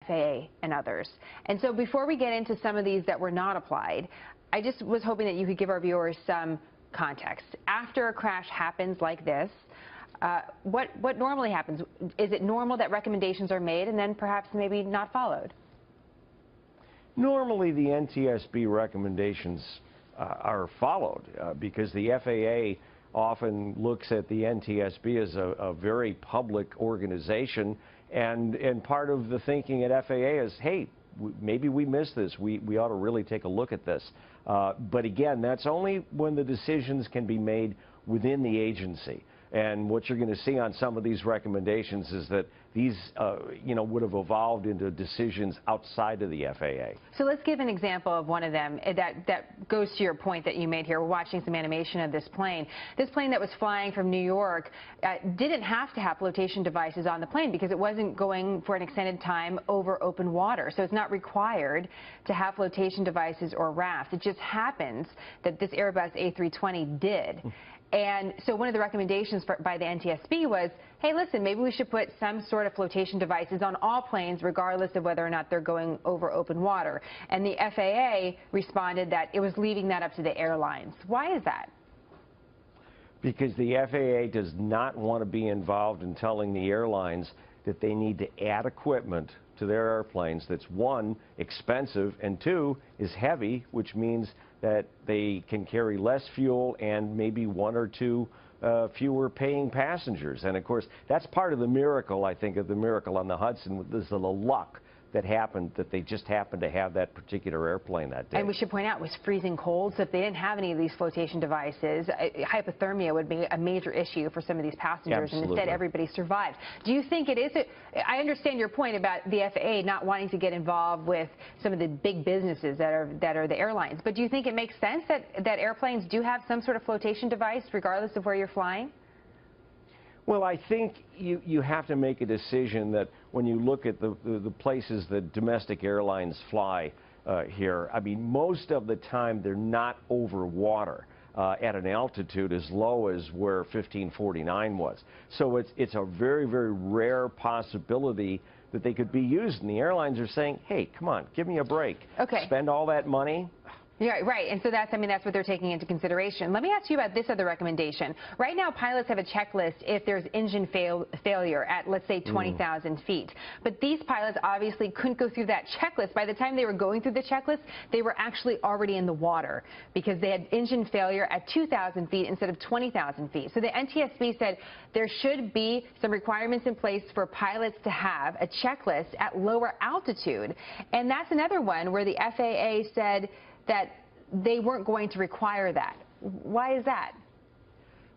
FAA and others. And so before we get into some of these that were not applied, I just was hoping that you could give our viewers some context. After a crash happens like this, what normally happens? Is it normal that recommendations are made and then perhaps maybe not followed? Normally the NTSB recommendations are followed because the FAA often looks at the NTSB as a very public organization, and part of the thinking at FAA is, hey, maybe we missed this. We ought to really take a look at this. But again, that's only when the decisions can be made within the agency. And what you're going to see on some of these recommendations is that these, would have evolved into decisions outside of the FAA. So let's give an example of one of them that goes to your point that you made here. We're watching some animation of this plane. This plane that was flying from New York didn't have to have flotation devices on the plane because it wasn't going for an extended time over open water. So it's not required to have flotation devices or rafts. It just happens that this Airbus A320 did. And so one of the recommendations by the NTSB was, hey, listen, maybe we should put some sort of flotation devices on all planes regardless of whether or not they're going over open water. And the FAA responded that it was leaving that up to the airlines. Why is that? Because the FAA does not want to be involved in telling the airlines that they need to add equipment to their airplanes that's, one, expensive, and two, is heavy, which means that they can carry less fuel and maybe one or two fewer paying passengers. And of course, that's part of the miracle, I think, of the miracle on the Hudson. This is the luck that happened, that they just happened to have that particular airplane that day. And we should point out it was freezing cold, so if they didn't have any of these flotation devices, hypothermia would be a major issue for some of these passengers. Absolutely. And instead everybody survived. Do you think it is, I understand your point about the FAA not wanting to get involved with some of the big businesses that are the airlines, but do you think it makes sense that airplanes do have some sort of flotation device regardless of where you're flying? Well, I think you have to make a decision that when you look at the places that domestic airlines fly here, I mean, most of the time they're not over water at an altitude as low as where 1549 was. So it's a very, very rare possibility that they could be used. And the airlines are saying, hey, come on, give me a break. Okay. Spend all that money. Yeah, right, and so that's what they're taking into consideration. Let me ask you about this other recommendation. Right now, pilots have a checklist if there's engine failure at, let's say, 20,000 feet. But these pilots obviously couldn't go through that checklist. By the time they were going through the checklist, they were actually already in the water because they had engine failure at 2,000 feet instead of 20,000 feet. So the NTSB said there should be some requirements in place for pilots to have a checklist at lower altitude. And that's another one where the FAA said that they weren't going to require that. Why is that?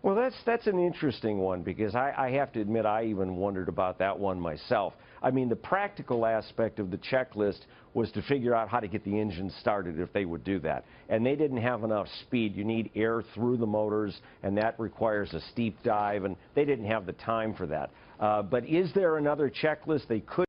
Well, that's an interesting one because I have to admit I even wondered about that one myself. I mean, the practical aspect of the checklist was to figure out how to get the engine started if they would do that. And they didn't have enough speed. You need air through the motors, and that requires a steep dive, and they didn't have the time for that. But is there another checklist they could